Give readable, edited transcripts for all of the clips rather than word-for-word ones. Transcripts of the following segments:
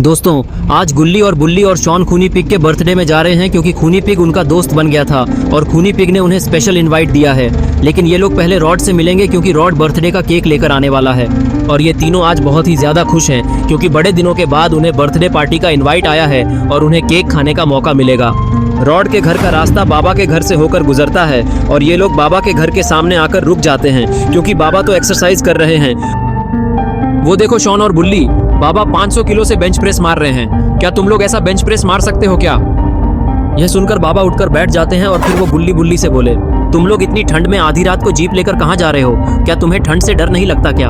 दोस्तों, आज गुल्ली और बुल्ली और शॉन खूनी पिग के बर्थडे में जा रहे हैं क्योंकि खूनी पिग उनका दोस्त बन गया था और खूनी पिग ने उन्हें स्पेशल इनवाइट दिया है। लेकिन ये लोग पहले रॉड से मिलेंगे क्योंकि रॉड बर्थडे का केक लेकर आने वाला है और ये तीनों आज बहुत ही ज़्यादा खुश हैं क्योंकि बड़े दिनों के बाद उन्हें बर्थडे पार्टी का इन्वाइट आया है और उन्हें केक खाने का मौका मिलेगा। रॉड के घर का रास्ता बाबा के घर से होकर गुजरता है और ये लोग बाबा के घर के सामने आकर रुक जाते हैं क्योंकि बाबा तो एक्सरसाइज कर रहे हैं। वो देखो शॉन और बुल्ली, बाबा 500 किलो से बेंच प्रेस मार रहे हैं। क्या तुम लोग ऐसा बेंच प्रेस मार सकते हो क्या? यह सुनकर बाबा उठकर बैठ जाते हैं और फिर वो बुल्ली से बोले, तुम लोग इतनी ठंड में आधी रात को जीप लेकर कहाँ जा रहे हो? क्या तुम्हें ठंड से डर नहीं लगता क्या?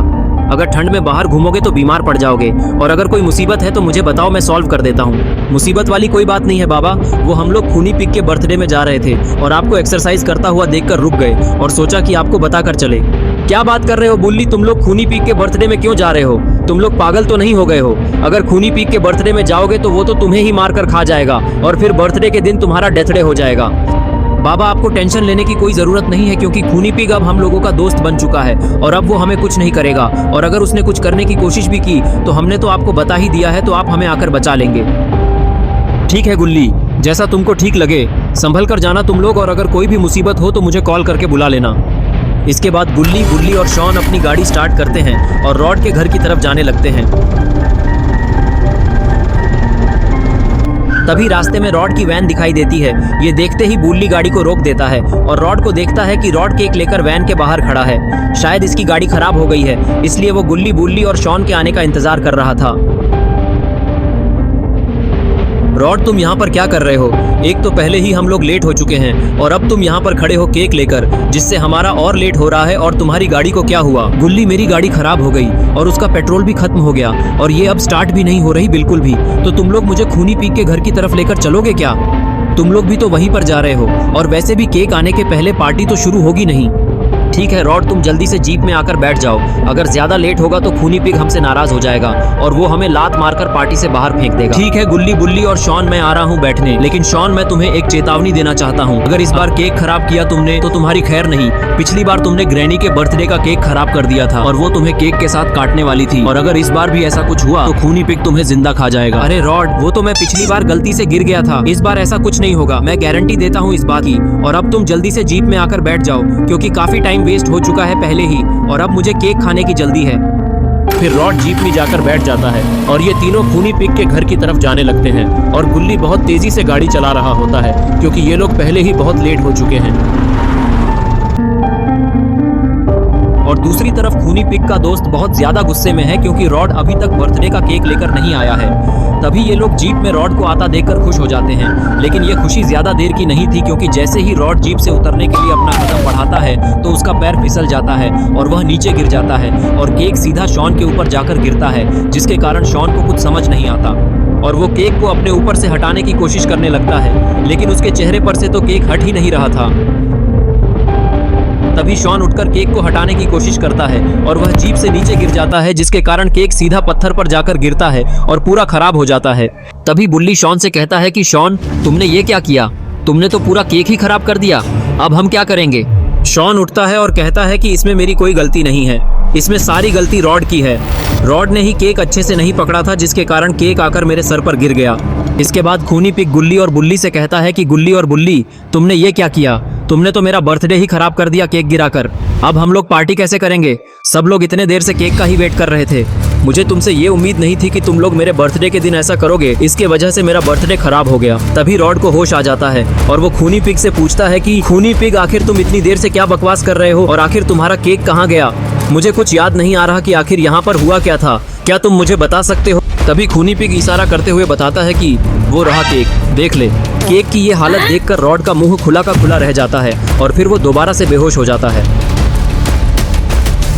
अगर ठंड में बाहर घूमोगे तो बीमार पड़ जाओगे और अगर कोई मुसीबत है तो मुझे बताओ, मैं सॉल्व कर देता हूँ। मुसीबत वाली कोई बात नहीं है बाबा, वो हम लोग खूनी पिग के बर्थडे में जा रहे थे और आपको एक्सरसाइज करता हुआ देखकर रुक गए और सोचा कि आपको बताकर चले। क्या बात कर रहे हो बुल्ली, तुम लोग खूनी पिग के बर्थडे में क्यों जा रहे हो? तुम लोग पागल तो नहीं हो गए हो? अगर खूनी पिग के बर्थडे में जाओगे तो वो तो तुम्हें ही मारकर खा जाएगा और फिर बर्थडे के दिन तुम्हारा डेथ डे हो जाएगा। बाबा, आपको टेंशन लेने की कोई ज़रूरत नहीं है क्योंकि खूनी पिग अब हम लोगों का दोस्त बन चुका है और अब वो हमें कुछ नहीं करेगा और अगर उसने कुछ करने की कोशिश भी की तो हमने तो आपको बता ही दिया है, तो आप हमें आकर बचा लेंगे। ठीक है गुल्ली, जैसा तुमको ठीक लगे। संभल कर जाना तुम लोग और अगर कोई भी मुसीबत हो तो मुझे कॉल करके बुला लेना। इसके बाद गुल्ली, बुल्ली और शॉन अपनी गाड़ी स्टार्ट करते हैं और रॉड के घर की तरफ जाने लगते हैं। तभी रास्ते में रॉड की वैन दिखाई देती है। ये देखते ही बुल्ली गाड़ी को रोक देता है और रॉड को देखता है कि रॉड केक लेकर वैन के बाहर खड़ा है। शायद इसकी गाड़ी खराब हो गई है, इसलिए वो गुल्ली, बुल्ली और शॉन के आने का इंतजार कर रहा था। रॉड, तुम यहाँ पर क्या कर रहे हो? एक तो पहले ही हम लोग लेट हो चुके हैं और अब तुम यहाँ पर खड़े हो केक लेकर, जिससे हमारा और लेट हो रहा है। और तुम्हारी गाड़ी को क्या हुआ? गुल्ली, मेरी गाड़ी खराब हो गई और उसका पेट्रोल भी खत्म हो गया और ये अब स्टार्ट भी नहीं हो रही बिल्कुल भी। तो तुम लोग मुझे खूनी पिग के घर की तरफ लेकर चलोगे क्या? तुम लोग भी तो वहीं पर जा रहे हो और वैसे भी केक आने के पहले पार्टी तो शुरू होगी नहीं। ठीक है रॉड, तुम जल्दी से जीप में आकर बैठ जाओ। अगर ज्यादा लेट होगा तो खूनी पिग हमसे नाराज हो जाएगा और वो हमें लात मारकर पार्टी से बाहर फेंक देगा। ठीक है गुल्ली, बुल्ली और शॉन, मैं आ रहा हूँ बैठने। लेकिन शॉन, मैं तुम्हें एक चेतावनी देना चाहता हूँ। अगर इस बार केक खराब किया तुमने तो तुम्हारी खैर नहीं। पिछली बार तुमने ग्रैनी के बर्थडे का केक खराब कर दिया था और वो तुम्हें केक के साथ काटने वाली थी और अगर इस बार भी ऐसा कुछ हुआ तो खूनी पिग तुम्हें जिंदा खा जाएगा। अरे रॉड, वो तो मैं पिछली बार गलती से गिर गया था, इस बार ऐसा कुछ नहीं होगा, मैं गारंटी देता हूँ इस बात की। और अब तुम जल्दी से जीप में आकर बैठ जाओ क्योंकि काफी टाइम वेस्ट हो चुका है पहले ही और अब मुझे केक खाने की जल्दी है। फिर रॉड जीप में जाकर बैठ जाता है और ये तीनों खूनी पिग के घर की तरफ जाने लगते हैं और गुल्ली बहुत तेजी से गाड़ी चला रहा होता है क्योंकि ये लोग पहले ही बहुत लेट हो चुके हैं। और दूसरी तरफ खूनी पिग का दोस्त बहुत ज्यादा गुस्से में है क्योंकि रॉड अभी तक बर्थडे का केक लेकर नहीं आया है। तभी ये लोग जीप में रॉड को आता देखकर खुश हो जाते हैं, लेकिन ये खुशी ज्यादा देर की नहीं थी क्योंकि जैसे ही रॉड जीप से उतरने के लिए अपना कदम बढ़ाता है तो उसका पैर फिसल जाता है और वह नीचे गिर जाता है और केक सीधा शॉन के ऊपर जाकर गिरता है, जिसके कारण शॉन को कुछ समझ नहीं आता और वो केक को अपने ऊपर से हटाने की कोशिश करने लगता है, लेकिन उसके चेहरे पर से तो केक हट ही नहीं रहा था। तभी शॉन उठकर केक को हटाने की कोशिश करता है और वह जीप से नीचे गिर जाता है, जिसके कारण केक सीधा पत्थर पर जाकर गिरता है और पूरा खराब हो जाता है। तभी बुल्ली शॉन से कहता है कि शॉन, तुमने ये क्या किया? तुमने तो पूरा केक ही खराब कर दिया, अब हम क्या करेंगे? शॉन उठता है और कहता है कि इसमें मेरी कोई गलती नहीं है, इसमें सारी गलती रॉड की है। रॉड ने ही केक अच्छे से नहीं पकड़ा था, जिसके कारण केक आकर मेरे सर पर गिर गया। इसके बाद खूनी पिग गुल्ली और बुल्ली से कहता है कि गुल्ली और बुल्ली, तुमने ये क्या किया? तुमने तो मेरा बर्थडे ही खराब कर दिया केक गिराकर। अब हम लोग पार्टी कैसे करेंगे? सब लोग इतने देर से केक का ही वेट कर रहे थे। मुझे तुमसे ये उम्मीद नहीं थी कि तुम लोग मेरे बर्थडे के दिन ऐसा करोगे, इसके वजह से मेरा बर्थडे खराब हो गया। तभी रॉड को होश आ जाता है और वो खूनी पिग से पूछता है कि खूनी पिग, आखिर तुम इतनी देर से क्या बकवास कर रहे हो और आखिर तुम्हारा केक कहाँ गया? मुझे कुछ याद नहीं आ रहा कि आखिर यहाँ पर हुआ क्या था, क्या तुम मुझे बता सकते हो? तभी खूनी पिग इशारा करते हुए बताता है कि वो रहा केक, देख ले। केक की ये हालत देखकर रॉड का मुंह खुला का खुला रह जाता है और फिर वो दोबारा से बेहोश हो जाता है।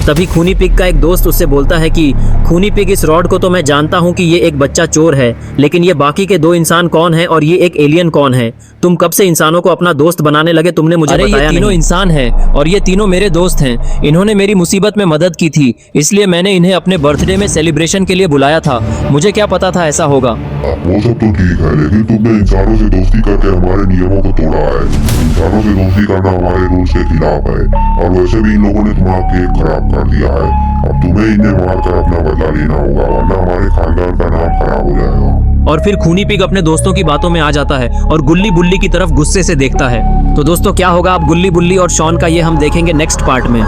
तभी खूनी पिग का एक दोस्त उससे बोलता है कि खूनी पिग, इस रॉड को तो मैं जानता हूँ कि ये एक बच्चा चोर है, लेकिन ये बाकी के दो इंसान कौन है और ये एक एलियन कौन है? तुम कब से इंसानों को अपना दोस्त बनाने लगे, तुमने मुझे बताया नहीं। ये तीनों इंसान हैं और ये तीनों मेरे दोस्त हैं। इन्होंने मेरी मुसीबत में मदद की थी, इसलिए मैंने इन्हें अपने बर्थडे में सेलिब्रेशन के लिए बुलाया था। मुझे क्या पता था ऐसा होगा। वो सब तो ठीक है, लेकिन तुमने इंसानों से दोस्ती करके हमारे नियमों को तोड़ा है। इंसानों से दोस्ती करना हमारे रूल्स के खिलाफ है और वैसे भी इन लोगों ने तुम्हारा केक खराब कर दिया है। अब तुम्हें इन्हें मार कर अपना बदला लेना होगा, वरना हमारे खानदान का नाम खराब हो जाएगा। और फिर खूनी पिग अपने दोस्तों की बातों में आ जाता है और गुल्ली बुल्ली की तरफ गुस्से से देखता है। तो दोस्तों क्या होगा अब गुल्ली बुल्ली और शॉन का, ये हम देखेंगे नेक्स्ट पार्ट में।